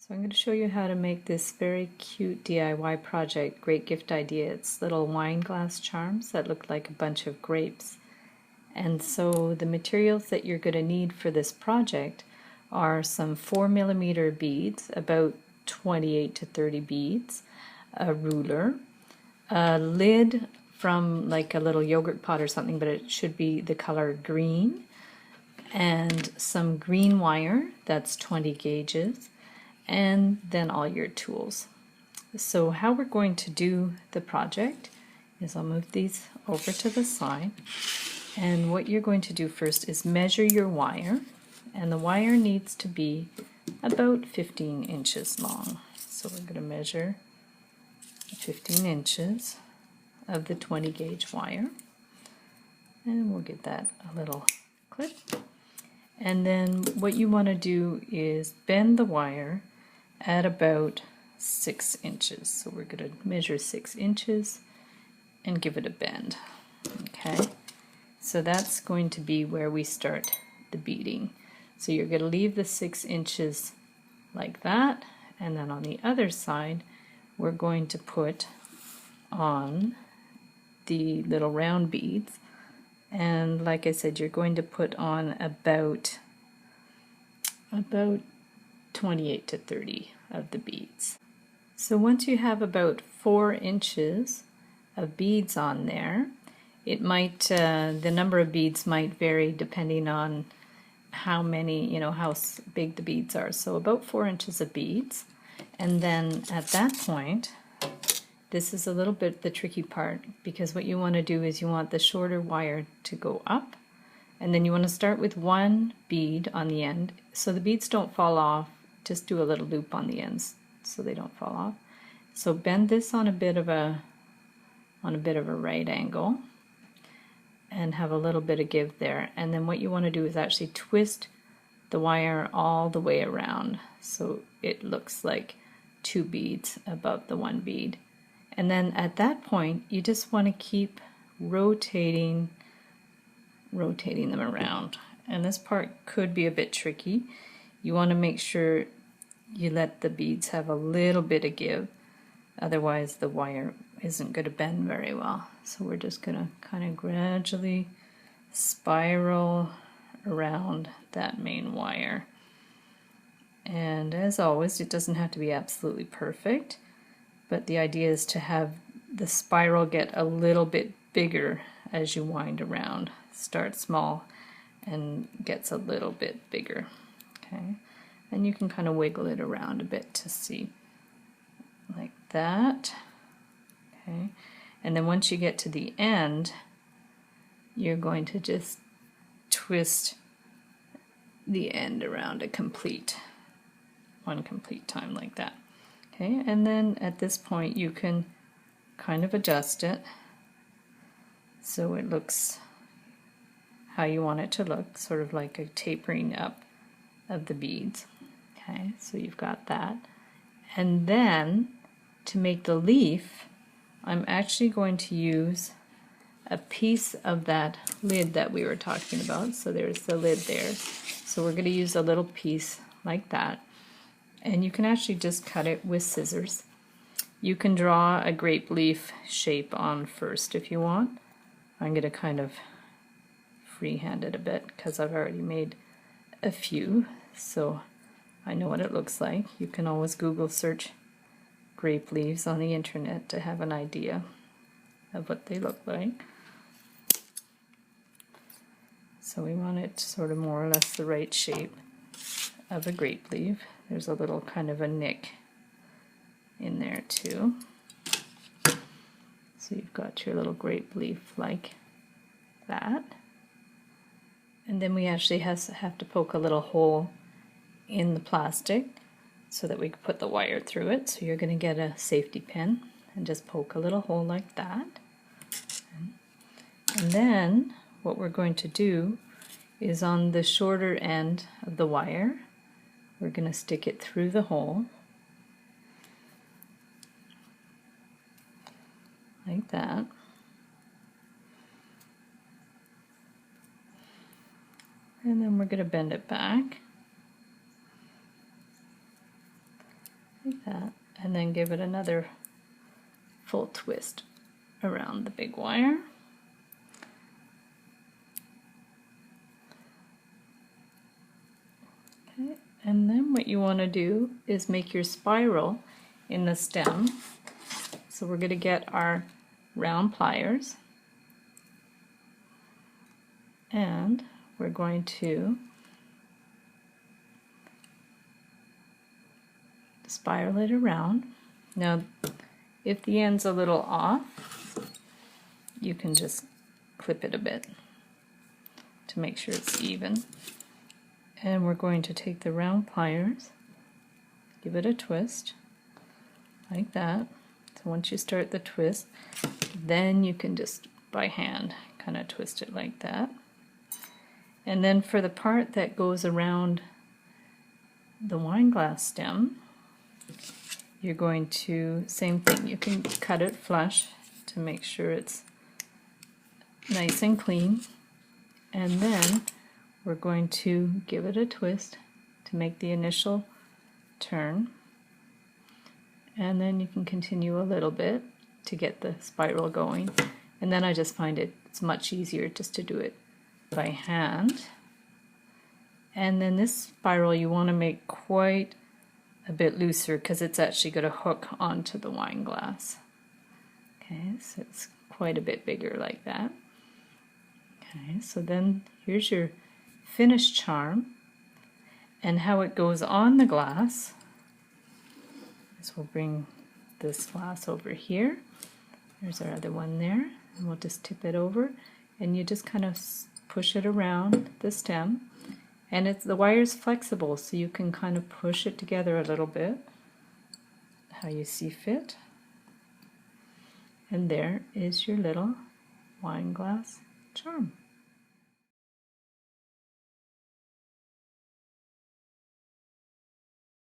So I'm going to show you how to make this very cute DIY project. Great gift idea. It's little wine glass charms that look like a bunch of grapes. And so the materials that you're going to need for this project are some 4mm beads, about 28 to 30 beads, a ruler, a lid from like a little yogurt pot or something, but it should be the color green, and some green wire, that's 20 gauges, and then all your tools. So how we're going to do the project is I'll move these over to the side, and what you're going to do first is measure your wire, and the wire needs to be about 15 inches long. So we're going to measure 15 inches of the 20 gauge wire, and we'll give that a little clip. And then what you want to do is bend the wire at about 6 inches. So we're going to measure 6 inches and give it a bend. Okay, so that's going to be where we start the beading. So you're going to leave the 6 inches like that, and then on the other side we're going to put on the little round beads, and like I said, you're going to put on about 28 to 30 of the beads. So once you have about 4 inches of beads on there, it might the number of beads might vary depending on how many, how big the beads are. So about 4 inches of beads, and then at that point, this is a little bit the tricky part, because what you want to do is you want the shorter wire to go up, and then you want to start with one bead on the end so the beads don't fall off. Just do a little loop on the ends so they don't fall off. So bend this on a bit of a right angle and have a little bit of give there, and then what you want to do is actually twist the wire all the way around so it looks like 2 beads above the 1 bead. And then at that point you just want to keep rotating them around, and this part could be a bit tricky. You want to make sure you let the beads have a little bit of give, otherwise the wire isn't going to bend very well. So we're just going to kind of gradually spiral around that main wire, and as always, it doesn't have to be absolutely perfect, but the idea is to have the spiral get a little bit bigger as you wind around. Start small and gets a little bit bigger. Okay, and you can kind of wiggle it around a bit to see, like that. Okay, and then once you get to the end, you're going to just twist the end around one complete time like that. Okay, and then at this point you can kind of adjust it so it looks how you want it to look, sort of like a tapering up of the beads. Okay, so you've got that. And then to make the leaf, I'm actually going to use a piece of that lid that we were talking about. So there's the lid there. So we're going to use a little piece like that. And you can actually just cut it with scissors. You can draw a grape leaf shape on first if you want. I'm going to kind of freehand it a bit because I've already made a few, so I know what it looks like. You can always Google search grape leaves on the internet to have an idea of what they look like. So we want it sort of more or less the right shape of a grape leaf. There's a little kind of a nick in there too. So you've got your little grape leaf like that. And then we actually have to poke a little hole in the plastic so that we can put the wire through it. So you're going to get a safety pin and just poke a little hole like that. And then what we're going to do is on the shorter end of the wire, we're going to stick it through the hole like that. And then we're going to bend it back that, and then give it another full twist around the big wire. Okay, and then what you want to do is make your spiral in the stem. So we're going to get our round pliers, and we're going to spiral it around. Now, if the end's a little off, you can just clip it a bit to make sure it's even. And we're going to take the round pliers, give it a twist, like that. So once you start the twist, then you can just by hand kind of twist it like that. And then for the part that goes around the wine glass stem, you're going to, same thing, you can cut it flush to make sure it's nice and clean. And then we're going to give it a twist to make the initial turn. And then you can continue a little bit to get the spiral going. And then I just find it's much easier just to do it by hand. And then this spiral you want to make quite a bit looser because it's actually going to hook onto the wine glass. Okay, so it's quite a bit bigger like that. Okay, so then here's your finished charm, and how it goes on the glass is we'll bring this glass over here. There's our other one there, and we'll just tip it over, and you just kind of push it around the stem, and the wire's flexible, so you can kind of push it together a little bit how you see fit. And there is your little wine glass charm.